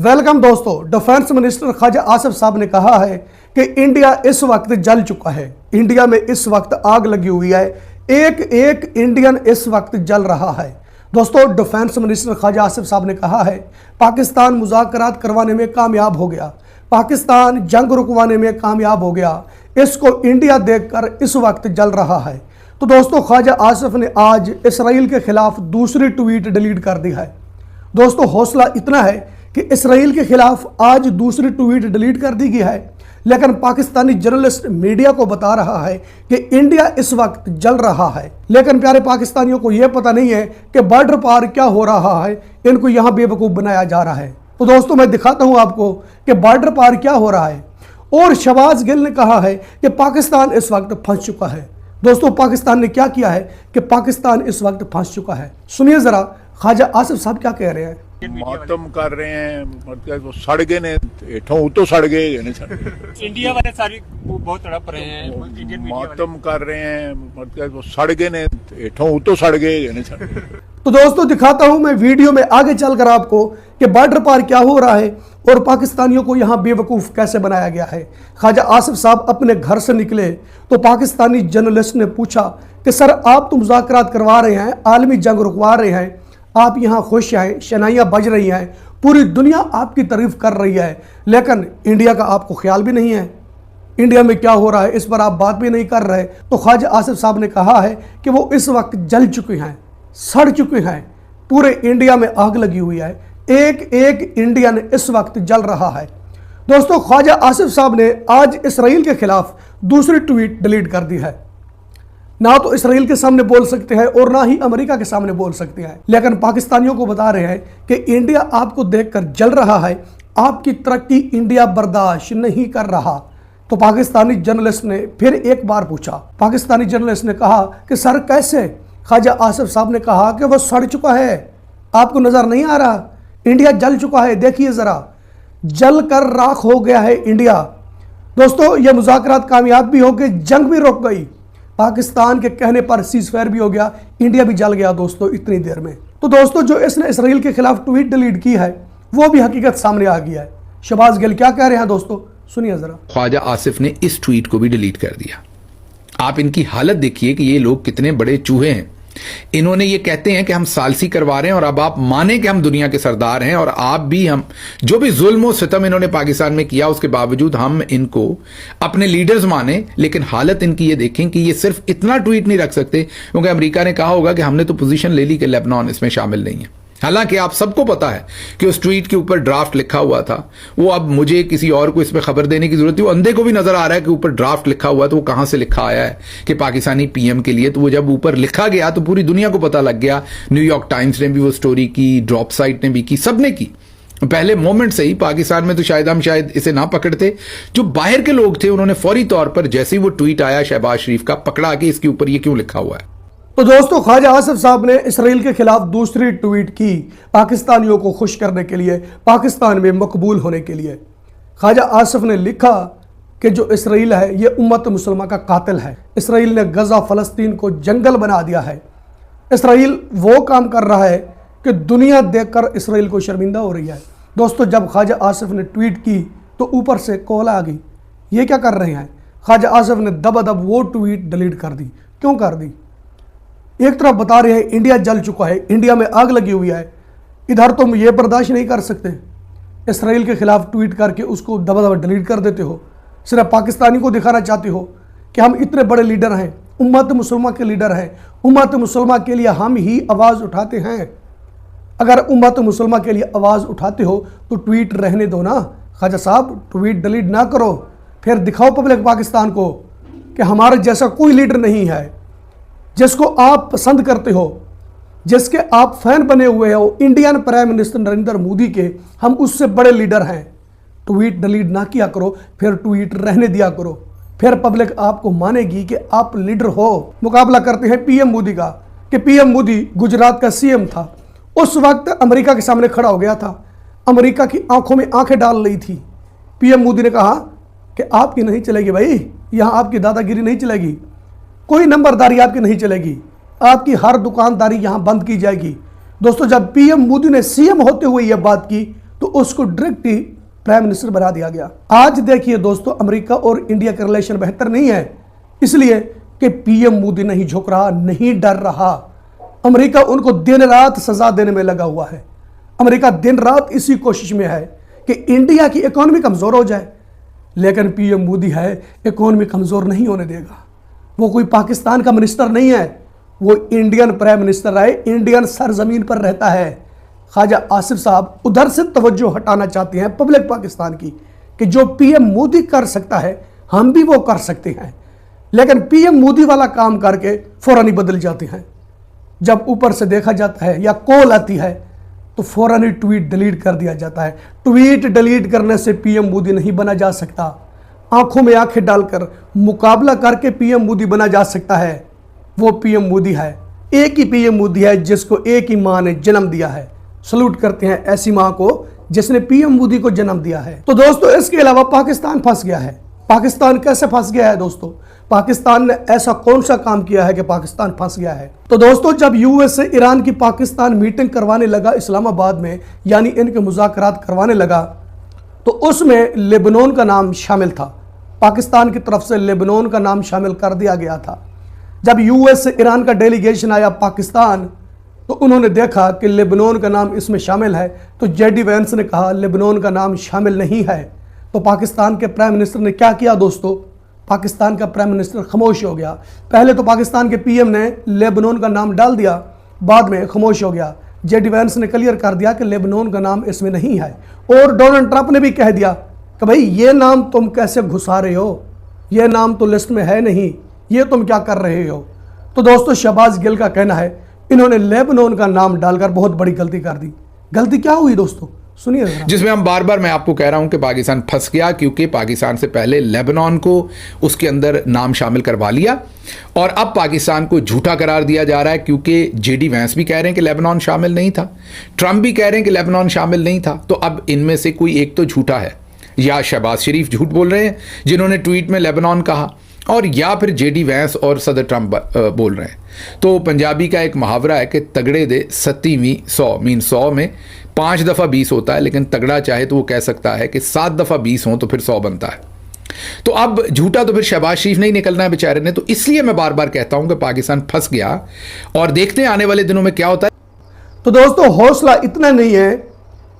Welcome दोस्तों। Defence minister Khwaja Asif साहब ने कहा है कि इंडिया इस वक्त जल चुका है। इंडिया में इस वक्त आग लगी हुई है। एक एक इंडियन इस वक्त जल रहा है। दोस्तों, डिफेंस मिनिस्टर ख्वाजा आसिफ साहब ने कहा है पाकिस्तान मुज़ाकरात करवाने में कामयाब हो गया, पाकिस्तान जंग रुकवाने में कामयाब हो गया। इसको इंडिया देखकर इस वक्त जल रहा है। तो दोस्तों, ख्वाजा आसिफ ने आज इसराइल के खिलाफ दूसरी ट्वीट डिलीट कर दी है। दोस्तों, हौसला इतना है कि इसराइल के खिलाफ आज दूसरी ट्वीट डिलीट कर दी गई है, लेकिन पाकिस्तानी जर्नलिस्ट मीडिया को बता रहा है कि इंडिया इस वक्त जल रहा है। लेकिन प्यारे पाकिस्तानियों को यह पता नहीं है कि बॉर्डर पार क्या हो रहा है। इनको यहां बेवकूफ़ बनाया जा रहा है। तो दोस्तों, मैं दिखाता हूं आपको कि बॉर्डर पार क्या हो रहा है। और शहबाज गिल ने कहा है कि पाकिस्तान इस वक्त फंस चुका है। दोस्तों, पाकिस्तान ने क्या किया है कि पाकिस्तान इस वक्त फंस चुका है। सुनिए जरा ख्वाजा आसिफ साहब क्या कह रहे हैं। मातम कर रहे हैं, मतलब सड़ गए ने हेठों तो सड़ गए इंडिया वाले सारी बहुत तड़प रहे हैं। मातम कर रहे हैं, मतलब सड़ गए ने हेठों तो सड़ गए। तो दोस्तों, दिखाता हूं मैं वीडियो में आगे चलकर आपको कि बॉर्डर पार क्या हो रहा है और पाकिस्तानियों को यहां बेवकूफ़ कैसे बनाया गया है। ख्वाजा आसिफ साहब अपने घर से निकले तो पाकिस्तानी जर्नलिस्ट ने पूछा कि सर, आप तो मुज़ाकरात करवा रहे हैं, आलमी जंग रुकवा रहे हैं, आप यहाँ खुश हैं, शनाइयाँ बज रही हैं, पूरी दुनिया आपकी तारीफ कर रही है, लेकिन इंडिया का आपको ख्याल भी नहीं है। इंडिया में क्या हो रहा है इस पर आप बात भी नहीं कर रहे। तो ख्वाजा आसिफ साहब ने कहा है कि वो इस वक्त जल चुके हैं, सड़ चुके हैं। पूरे इंडिया में आग लगी हुई है। एक एक इंडियन इस वक्त जल रहा है। दोस्तों, ख्वाजा आसिफ साहब ने आज इसराइल के खिलाफ दूसरी ट्वीट डिलीट कर दी है। ना तो इसराइल के सामने बोल सकते हैं और ना ही अमेरिका के सामने बोल सकते हैं, लेकिन पाकिस्तानियों को बता रहे हैं कि इंडिया आपको देखकर जल रहा है, आपकी तरक्की इंडिया बर्दाश्त नहीं कर रहा। तो पाकिस्तानी जर्नलिस्ट ने फिर एक बार पूछा। पाकिस्तानी जर्नलिस्ट ने कहा कि सर कैसे। ख्वाजा आसिफ साहब ने कहा कि वह सड़ चुका है, आपको नजर नहीं आ रहा, इंडिया जल चुका है, देखिए जरा, जल कर राख हो गया है इंडिया। दोस्तों, यह मुज़ाकरात कामयाब भी हो गए, जंग भी रुक गई, पाकिस्तान के कहने पर सीज़फायर भी हो गया, इंडिया भी जल गया दोस्तों इतनी देर में। तो दोस्तों, जो इसने इसराइल के खिलाफ ट्वीट डिलीट की है वो भी हकीकत सामने आ गया है। शहबाज गिल क्या कह रहे हैं दोस्तों, सुनिए जरा। ख्वाजा आसिफ ने इस ट्वीट को भी डिलीट कर दिया। आप इनकी हालत देखिए कि ये लोग कितने बड़े चूहे हैं। इन्होंने ये कहते हैं कि हम सालसी करवा रहे हैं और अब आप माने कि हम दुनिया के सरदार हैं और आप भी, हम जो भी जुल्म और सितम इन्होंने पाकिस्तान में किया उसके बावजूद हम इनको अपने लीडर्स माने। लेकिन हालत इनकी ये देखें कि ये सिर्फ इतना ट्वीट नहीं रख सकते क्योंकि अमेरिका ने कहा होगा कि हमने तो पोजीशन ले ली कि लेबनान इसमें शामिल नहीं है। हालांकि आप सबको पता है कि उस ट्वीट के ऊपर ड्राफ्ट लिखा हुआ था। वो अब मुझे किसी और को इसमें खबर देने की जरूरत है। वो अंधे को भी नजर आ रहा है कि ऊपर ड्राफ्ट लिखा हुआ है, तो वो कहां से लिखा आया है कि पाकिस्तानी पीएम के लिए। तो वो जब ऊपर लिखा गया तो पूरी दुनिया को पता लग गया। न्यूयॉर्क टाइम्स ने भी वो स्टोरी की, ड्रॉप साइट ने भी की, सबने की। पहले मोमेंट से ही पाकिस्तान में तो शायद इसे ना पकड़ते। जो बाहर के लोग थे उन्होंने फौरी तौर पर जैसे ही वो ट्वीट आया शहबाज शरीफ का, पकड़ा कि इसके ऊपर ये क्यों लिखा हुआ है। तो दोस्तों, ख्वाजा आसिफ साहब ने इसराइल के खिलाफ दूसरी ट्वीट की पाकिस्तानियों को खुश करने के लिए, पाकिस्तान में मकबूल होने के लिए। ख्वाजा आसिफ ने लिखा कि जो इसराइल है ये उम्मत मुसलमान का कातिल है। इसराइल ने गजा फलस्तीन को जंगल बना दिया है। इसराइल वो काम कर रहा है कि दुनिया देखकर इसराइल को शर्मिंदा हो रही है। दोस्तों, जब ख्वाजा आसिफ ने ट्वीट की तो ऊपर से कॉल आ गई, ये क्या कर रहे हैं। ख्वाजा आसिफ ने दबादब वो ट्वीट डिलीट कर दी। क्यों कर दी। एक तरफ बता रहे हैं इंडिया जल चुका है, इंडिया में आग लगी हुई है, इधर तुम ये बर्दाश्त नहीं कर सकते, इसराइल के खिलाफ ट्वीट करके उसको दबा डिलीट कर देते हो। सिर्फ पाकिस्तानी को दिखाना चाहते हो कि हम इतने बड़े लीडर हैं, उम्मत मुसलमान के लीडर हैं, उम्मत मुसलमान के लिए हम ही आवाज़ उठाते हैं। अगर उम्मत मुसलमान के लिए आवाज़ उठाते हो तो ट्वीट रहने दो ना। ख्वाजा साहब, ट्वीट डिलीट ना करो, फिर दिखाओ पब्लिक पाकिस्तान को कि हमारे जैसा कोई लीडर नहीं है जिसको आप पसंद करते हो, जिसके आप फैन बने हुए हो, Indian prime minister Narendra Modi के, हम उससे बड़े लीडर हैं। ट्वीट डिलीट ना किया करो, फिर ट्वीट रहने दिया करो, फिर पब्लिक आपको मानेगी कि आप लीडर हो। मुकाबला करते हैं पीएम मोदी का कि पीएम मोदी गुजरात का सीएम था, उस वक्त अमेरिका के सामने खड़ा हो गया था, अमेरिका की आंखों में आंखें डाल रही थी। पीएम मोदी ने कहा कि आपकी नहीं चलेगी भाई, यहाँ आपकी दादागिरी नहीं चलेगी, कोई नंबरदारी आपकी नहीं चलेगी, आपकी हर दुकानदारी यहां बंद की जाएगी। दोस्तों, जब पीएम मोदी ने सीएम होते हुए यह बात की तो उसको डायरेक्ट ही प्राइम मिनिस्टर बना दिया गया। आज देखिए दोस्तों, अमेरिका और इंडिया का रिलेशन बेहतर नहीं है, इसलिए कि पीएम मोदी नहीं झुक रहा, नहीं डर रहा। अमेरिका उनको दिन रात सजा देने में लगा हुआ है। अमेरिका दिन रात इसी कोशिश में है कि इंडिया की इकोनॉमी कमजोर हो जाए, लेकिन पीएम मोदी है इकोनॉमी कमजोर नहीं होने देगा। वो कोई पाकिस्तान का मिनिस्टर नहीं है, वो इंडियन प्राइम मिनिस्टर है, इंडियन सरजमीन पर रहता है। ख्वाजा आसिफ साहब उधर से तवज्जो हटाना चाहते हैं पब्लिक पाकिस्तान की कि जो पीएम मोदी कर सकता है हम भी वो कर सकते हैं, लेकिन पीएम मोदी वाला काम करके फौरन ही बदल जाते हैं। जब ऊपर से देखा जाता है या कॉल आती है तो फौरन ही ट्वीट डिलीट कर दिया जाता है। ट्वीट डिलीट करने से पीएम मोदी नहीं बना जा सकता। आंखों में आंखें डालकर मुकाबला करके पीएम मोदी बना जा सकता है। वो पीएम मोदी है, एक ही पीएम मोदी है जिसको एक ही मां ने जन्म दिया है। सलूट करते हैं ऐसी मां को जिसने पीएम मोदी को जन्म दिया है। तो दोस्तों, इसके अलावा पाकिस्तान फंस गया है। पाकिस्तान कैसे फंस गया है दोस्तों? पाकिस्तान ने ऐसा कौन सा काम किया है कि पाकिस्तान फंस गया है? तो दोस्तों, जब यूएस से ईरान की पाकिस्तान मीटिंग करवाने लगा इस्लामाबाद में, यानी इनके मुज़ाकरात करवाने लगा, तो उसमें लेबनान का नाम शामिल था। पाकिस्तान की तरफ से लेबनान का नाम शामिल कर दिया गया था। जब यूएस से ईरान का डेलीगेशन आया पाकिस्तान, तो उन्होंने देखा कि लेबनान का नाम इसमें शामिल है, तो जेडी वैंस ने कहा लेबनान का नाम शामिल नहीं है। तो पाकिस्तान के प्राइम मिनिस्टर ने क्या किया दोस्तों? पाकिस्तान का प्राइम मिनिस्टर खामोश हो गया। पहले तो पाकिस्तान के पीएम ने लेबनान का नाम डाल दिया, बाद में खामोश हो गया। जेडी वैंस ने क्लियर कर दिया कि लेबनान का नाम इसमें नहीं है, और डोनाल्ड ट्रंप ने भी कह दिया कि भाई ये नाम तुम कैसे घुसा रहे हो, ये नाम तो लिस्ट में है नहीं, ये तुम क्या कर रहे हो। तो दोस्तों, शहबाज गिल का कहना है इन्होंने लेबनान का नाम डालकर बहुत बड़ी गलती कर दी। गलती क्या हुई दोस्तों, सुनिए जरा। जिसमें हम बार बार मैं आपको कह रहा हूं कि पाकिस्तान फंस गया, क्योंकि पाकिस्तान से पहले लेबनान को उसके अंदर नाम शामिल करवा लिया, और अब पाकिस्तान को झूठा करार दिया जा रहा है, क्योंकि जेडी वैंस भी कह रहे हैं कि लेबनान शामिल नहीं था, ट्रंप भी कह रहे हैं कि लेबनान शामिल नहीं था। तो अब इनमें से कोई एक तो झूठा है, या शहबाज शरीफ झूठ बोल रहे हैं जिन्होंने ट्वीट में लेबनान कहा, और या फिर जेडी वैंस और सदर ट्रंप बोल रहे हैं। तो पंजाबी का एक मुहावरा है कि तगड़े दे 70वीं 100 मीन 100 में 5 दफ़ा 20 होता है, लेकिन तगड़ा चाहे तो वो कह सकता है कि 7 दफ़ा 20 हो तो फिर 100 बनता है। तो अब झूठा तो फिर शहबाज शरीफ नहीं निकलना है बेचारे ने। तो इसलिए मैं बार बार कहता हूं कि पाकिस्तान फंस गया, और देखते हैं आने वाले दिनों में क्या होता है। तो दोस्तों, हौसला इतना नहीं है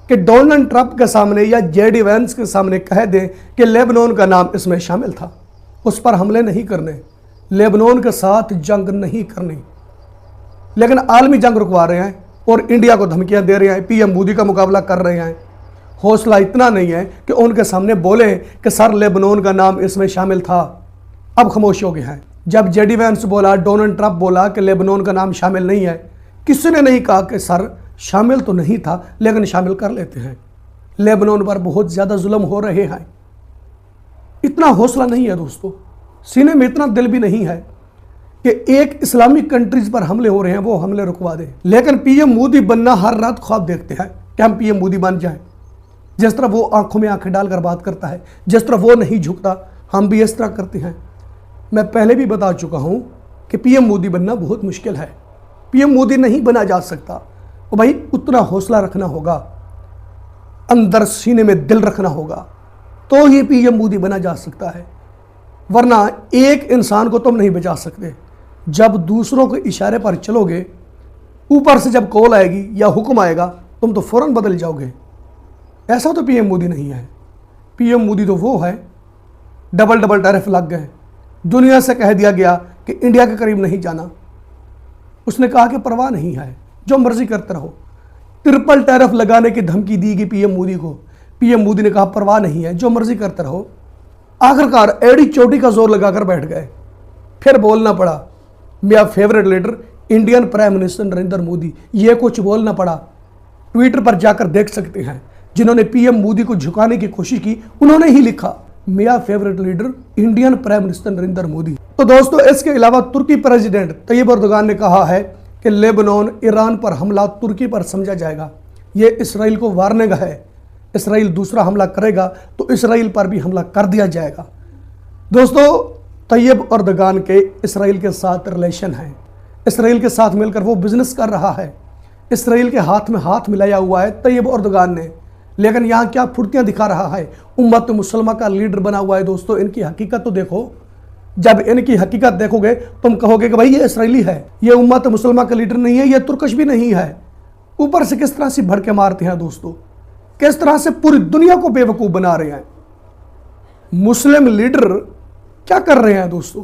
कि डोनाल्ड ट्रंप के सामने या जेडी वैंस के सामने कह दें कि लेबनान का नाम इसमें शामिल था। उस पर हमले नहीं करने, लेबनान के साथ जंग नहीं करनी, लेकिन आलमी जंग रुकवा रहे हैं और इंडिया को धमकियां दे रहे हैं, पीएम मोदी का मुकाबला कर रहे हैं। हौसला इतना नहीं है कि उनके सामने बोले कि सर लेबनान का नाम इसमें शामिल था। अब खामोश हो गए हैं। जब जेडी वैंस बोला, डोनाल्ड ट्रंप बोला कि लेबनान का नाम शामिल नहीं है, किसी ने नहीं कहा कि सर शामिल तो नहीं था लेकिन शामिल कर लेते हैं। लेबनान पर बहुत ज़्यादा जुल्म हो रहे हैं। इतना हौसला नहीं है दोस्तों, सीने में इतना दिल भी नहीं है कि एक इस्लामिक कंट्रीज पर हमले हो रहे हैं वो हमले रुकवा दें। लेकिन पीएम मोदी बनना हर रात ख्वाब देखते हैं कि हम पीएम मोदी बन जाएं। जिस तरह वो आंखों में आंखें डालकर बात करता है, जिस तरह वो नहीं झुकता, हम भी इस तरह करते हैं। मैं पहले भी बता चुका हूं कि पीएम मोदी बनना बहुत मुश्किल है। पीएम मोदी नहीं बना जा सकता। तो भाई उतना हौसला रखना होगा, अंदर सीने में दिल रखना होगा, तो ही पीएम मोदी बना जा सकता है। वरना एक इंसान को तुम नहीं बचा सकते। जब दूसरों के इशारे पर चलोगे, ऊपर से जब कॉल आएगी या हुक्म आएगा, तुम तो फौरन बदल जाओगे। ऐसा तो पीएम मोदी नहीं है। पीएम मोदी तो वो है, डबल टैरिफ लग गए, दुनिया से कह दिया गया कि इंडिया के करीब नहीं जाना। उसने कहा कि परवाह नहीं है, जो मर्जी करते रहो। ट्रिपल टैरिफ लगाने की धमकी दी गई पीएम मोदी को। पीएम मोदी ने कहा परवाह नहीं है, जो मर्जी करते रहो। आखिरकार एड़ी चोटी का जोर लगाकर बैठ गए। फिर बोलना पड़ा, मेरा favourite leader Indian prime minister Narendra Modi, ये कुछ बोलना पड़ा। ट्विटर पर जाकर देख सकते हैं, जिन्होंने पीएम मोदी को झुकाने की कोशिश की उन्होंने ही लिखा, मेरा favourite leader Indian prime minister Narendra Modi. तो दोस्तों, इसके अलावा तुर्की प्रेसिडेंट तैयब एर्दोगान ने कहा है कि लेबनान ईरान पर हमला तुर्की पर समझा जाएगा। ये इसराइल को वार्निंग है। इसराइल दूसरा हमला करेगा तो इसराइल पर भी हमला कर दिया जाएगा। दोस्तों, तैयब एर्दोगान के इसराइल के साथ रिलेशन है। इसराइल के साथ मिलकर वो बिजनेस कर रहा है। इसराइल के हाथ में हाथ मिलाया हुआ है तैयब एर्दोगान ने। लेकिन यहाँ क्या फुर्तियां दिखा रहा है, उम्मत मुसलमा का लीडर बना हुआ है। दोस्तों इनकी हकीकत तो देखो, जब इनकी हकीकत देखोगे तुम कहोगे कि भाई ये इसराइली है, ये उम्मत मुसलमा का लीडर नहीं है, ये तुर्कश भी नहीं है। ऊपर से किस तरह से भड़के मारते हैं दोस्तों, किस तरह से पूरी दुनिया को बेवकूफ बना रहे हैं। मुस्लिम लीडर क्या कर रहे हैं दोस्तों?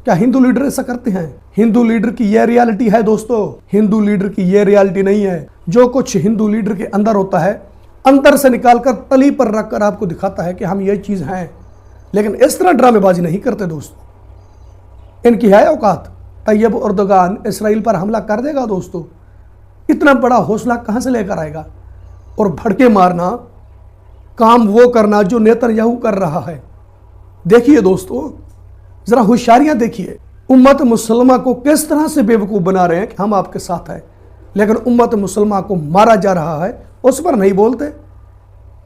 क्या हिंदू लीडर ऐसा करते हैं? हिंदू लीडर की यह रियलिटी है दोस्तों, हिंदू लीडर की यह रियलिटी नहीं है। जो कुछ हिंदू लीडर के अंदर होता है, अंदर से निकालकर तली पर रखकर आपको दिखाता है कि हम ये चीज हैं, लेकिन इस तरह ड्रामेबाजी नहीं करते दोस्तों। इनकी है औकात। तैयब एर्दोगान इसराइल पर हमला कर देगा दोस्तों, इतना बड़ा हौसला कहां से लेकर आएगा? और भड़के मारना, काम वो करना जो नेतन्याहू कर रहा है। देखिए दोस्तों, जरा होशियारियां देखिए, उम्मत मुसलमा को किस तरह से बेवकूफ बना रहे हैं कि हम आपके साथ हैं, लेकिन उम्मत मुसलमा को मारा जा रहा है, उस पर नहीं बोलते।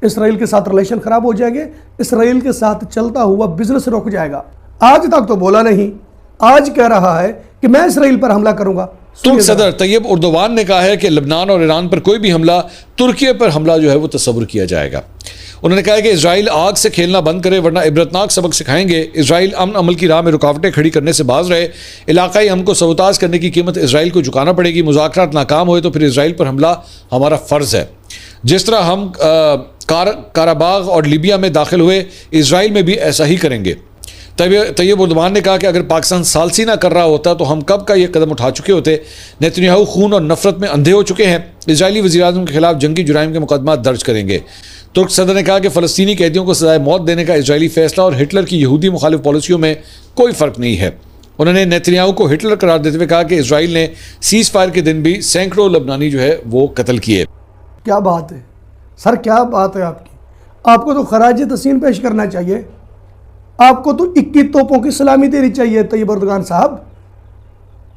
इसराइल के साथ रिलेशन खराब हो जाएंगे, इसराइल के साथ चलता हुआ बिजनेस रुक जाएगा। आज तक तो बोला नहीं, आज कह रहा है कि मैं इसराइल पर हमला करूंगा। तुर्क सदर तैयब एर्दोगान ने कहा है कि लेबनान और ईरान पर कोई भी हमला, तुर्की पर हमला जो है वो तस्वुर किया जाएगा। उन्होंने कहा कि इजराइल आग से खेलना बंद करे वरना इबरतनाक सबक सिखाएंगे। इजराइल अमन अमल की राह में रुकावटें खड़ी करने से बाज रहे। इलाकाई अमन को सबूताज करने की कीमत इजराइल को चुकाना पड़ेगी। मुज़ाकरात नाकाम हुए तो फिर इजराइल पर हमला हमारा फ़र्ज़ है। जिस तरह हम काराबाग और लीबिया में दाखिल हुए, इजराइल में भी ऐसा ही करेंगे। तैयब एर्दोगान ने कहा कि अगर पाकिस्तान सालसी ना कर रहा होता तो हम कब का ये कदम उठा चुके होते। नेतन्याहू खून और नफरत में अंधे हो चुके हैं। इजरायली वज़ीर-ए-आज़म के खिलाफ जंगी जुराइम के मुकदमा दर्ज करेंगे। तुर्क सदर ने कहा कि फ़लस्तीनी कैदियों को सजाए मौत देने का इजरायली फैसला और हिटलर की यहूदी मुखालिफ पॉलिसियों में कोई फ़र्क नहीं है। उन्होंने नेतन्याहू को हिटलर करार देते हुए कहा कि इजराइल ने सीज़ फायर के दिन भी सैकड़ों लबनानी जो है वो कत्ल किए। क्या बात है सर, क्या बात है आपकी। आपको तो खराज तस्लीम पेश करना चाहिए, आपको तो 21 तोपों की सलामी देनी चाहिए तैयब एर्दोगान साहब।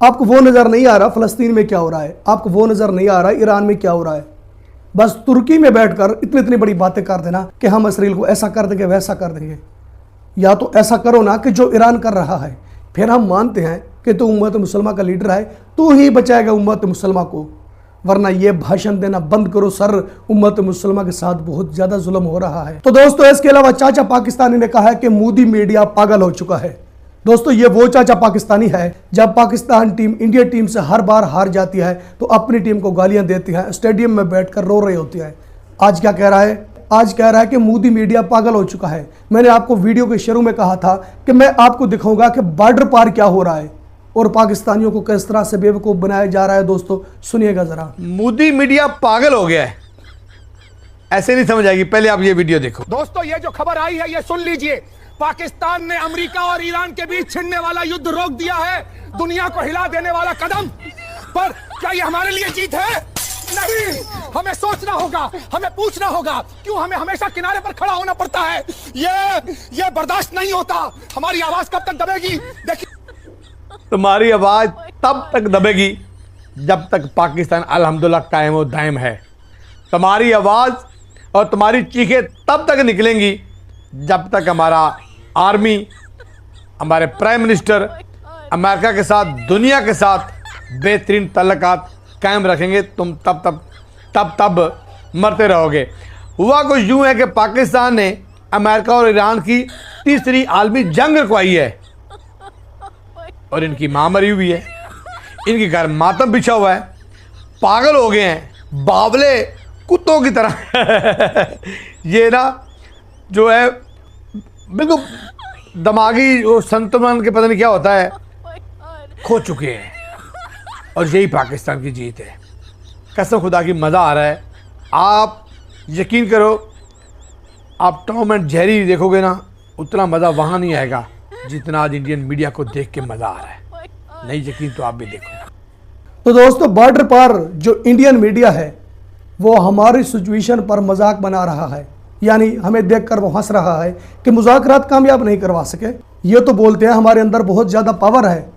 आपको वो नज़र नहीं आ रहा फ़लस्तीन में क्या हो रहा है, आपको वो नज़र नहीं आ रहा ईरान में क्या हो रहा है। बस तुर्की में बैठकर इतनी इतनी बड़ी बातें कर देना कि हम इसराइल को ऐसा कर देंगे वैसा कर देंगे। या तो ऐसा करो ना कि जो ईरान कर रहा है, फिर हम मानते हैं कि तो उम्मत मुसलमा का लीडर है, तो ही बचाएगा उम्मत मुसलमा को, वरना ये भाषण देना बंद करो सर। उम्मत मुसलमा के साथ बहुत ज्यादा जुल्म हो रहा है। तो दोस्तों इसके अलावा चाचा पाकिस्तानी ने कहा है कि मोदी मीडिया पागल हो चुका है। दोस्तों ये वो चाचा पाकिस्तानी है, जब पाकिस्तान टीम इंडिया टीम से हर बार हार जाती है तो अपनी टीम को गालियां देती है, स्टेडियम में बैठकर रो रही होती है। आज क्या कह रहा है? आज कह रहा है कि मोदी मीडिया पागल हो चुका है। मैंने आपको वीडियो के शुरू में कहा था कि मैं आपको दिखाऊंगा कि बॉर्डर पार क्या हो रहा है और पाकिस्तानियों को किस तरह से बेवकूफ बनाया जा रहा है। दोस्तों सुनिएगा जरा। मोदी मीडिया पागल हो गया है, ऐसे नहीं समझ आएगी। पहले आप ये वीडियो देखो। दोस्तों ये जो खबर आई है ये सुन लीजिए। पाकिस्तान ने अमेरिका और ईरान के बीच छिड़ने वाला युद्ध रोक दिया है, दुनिया को हिला देने वाला कदम। पर क्या ये हमारे लिए जीत है? नहीं, हमें सोचना होगा, हमें पूछना होगा क्यों हमें हमेशा किनारे पर खड़ा होना पड़ता है। ये बर्दाश्त नहीं होता। हमारी आवाज कब तक दबेगी? देखिए तुम्हारी आवाज तब तक दबेगी जब तक पाकिस्तान अल्हम्दुलिल्लाह कायम और दायम है। तुम्हारी आवाज और तुम्हारी चीखें तब तक निकलेंगी जब तक हमारा आर्मी, हमारे प्राइम मिनिस्टर अमेरिका के साथ, दुनिया के साथ बेहतरीन तल्लुकात कायम रखेंगे। तुम तब मरते रहोगे। हुआ कुछ यूं है कि पाकिस्तान ने अमेरिका और ईरान की तीसरी आलमी जंग रुकवाई है और इनकी मां मरी हुई है, इनके घर मातम बिछा हुआ है, पागल हो गए हैं, बावले कुत्तों की तरह ये ना जो है बिल्कुल दिमागी वो संतुलन के पता नहीं क्या होता है, खो चुके हैं। और यही पाकिस्तान की जीत है। कसम खुदा की मज़ा आ रहा है। आप यकीन करो, आप टॉम एंड जेरी देखोगे ना, उतना मज़ा वहाँ नहीं आएगा जितना आज इंडियन मीडिया को देख के मज़ा आ रहा है। नहीं यकीन तो आप भी देखो। तो दोस्तों बॉर्डर पर जो इंडियन मीडिया है वो हमारी सिचुएशन पर मजाक बना रहा है, यानी हमें देखकर वो हंस रहा है कि मुज़ाकरात कामयाब नहीं करवा सके। ये तो बोलते हैं हमारे अंदर बहुत ज़्यादा पावर है,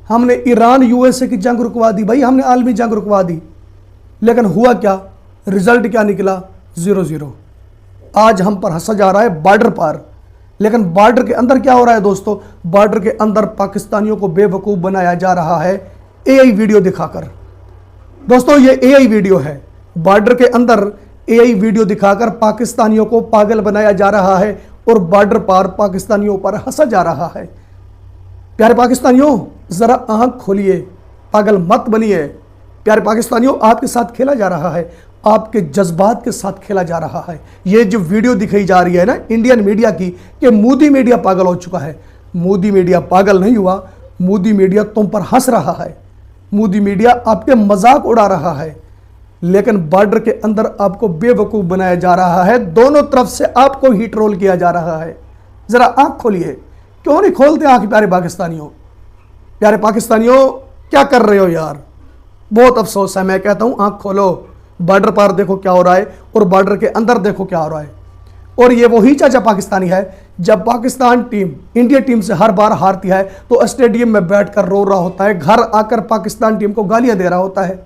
हमने ईरान यूएसए की जंग रुकवा दी, भाई हमने आलमी जंग रुकवा दी। लेकिन हुआ क्या? रिजल्ट क्या निकला? 0-0। आज हम पर हंसा जा रहा है बॉर्डर पर, लेकिन बॉर्डर के अंदर क्या हो रहा है दोस्तों? बॉर्डर के अंदर पाकिस्तानियों को बेवकूफ़ बनाया जा रहा है एआई वीडियो दिखाकर। दोस्तों ये एआई वीडियो है, बॉर्डर के अंदर एआई वीडियो दिखाकर पाकिस्तानियों को पागल बनाया जा रहा है और बॉर्डर पार पाकिस्तानियों पर हंसा जा रहा है। प्यारे पाकिस्तानियों, जरा आंख खोलिए, पागल मत बनिए। प्यारे पाकिस्तानियों, आपके साथ खेला जा रहा है, आपके जज्बात के साथ खेला जा रहा है। ये जो वीडियो दिखाई जा रही है ना इंडियन मीडिया की कि मोदी मीडिया पागल हो चुका है, मोदी मीडिया पागल नहीं हुआ। मोदी मीडिया तुम पर हंस रहा है, मोदी मीडिया आपके मजाक उड़ा रहा है, लेकिन बॉर्डर के अंदर आपको बेवकूफ़ बनाया जा रहा है। दोनों तरफ से आपको ही ट्रोल किया जा रहा है। जरा आंख खोलिए, क्यों नहीं खोलते आंख प्यारे पाकिस्तानियों? प्यारे पाकिस्तानियों, क्या कर रहे हो यार? बहुत अफसोस है, मैं कहता हूं आंख खोलो। बॉर्डर पार देखो क्या हो रहा है और बॉर्डर के अंदर देखो क्या हो रहा है। और ये वही चाचा पाकिस्तानी है, जब पाकिस्तान टीम इंडिया टीम से हर बार हारती है तो स्टेडियम में बैठकर रो रहा होता है, घर आकर पाकिस्तान टीम को गालियां दे रहा होता है।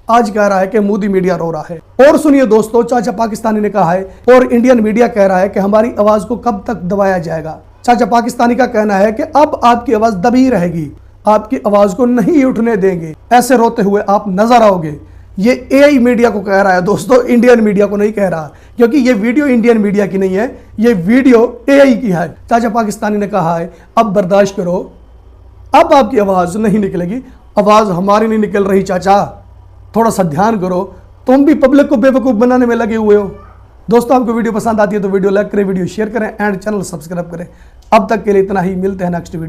आज कह रहा है कि मोदी मीडिया रो रहा है। और सुनिए दोस्तों, चाचा पाकिस्तानी ने कहा है और इंडियन मीडिया कह रहा है कि हमारी आवाज को कब तक दबाया जाएगा। चाचा पाकिस्तानी का कहना है कि अब आपकी आवाज दबी रहेगी, आपकी आवाज को नहीं उठने देंगे, ऐसे रोते हुए आप नजर आओगे। ये एआई मीडिया को कह रहा है दोस्तों, इंडियन मीडिया को नहीं कह रहा, क्योंकि ये वीडियो इंडियन मीडिया की नहीं है, ये वीडियो एआई की है। चाचा पाकिस्तानी ने कहा है अब बर्दाश्त करो, अब आपकी आवाज नहीं निकलेगी। आवाज हमारी नहीं निकल रही चाचा, थोड़ा सा ध्यान करो, तुम भी पब्लिक को बेवकूफ़ बनाने में लगे हुए हो। दोस्तों, आपको वीडियो पसंद आती है तो वीडियो लाइक करें, वीडियो शेयर करें एंड चैनल सब्सक्राइब करें। अब तक के लिए इतना ही, मिलते हैं नेक्स्ट वीडियो।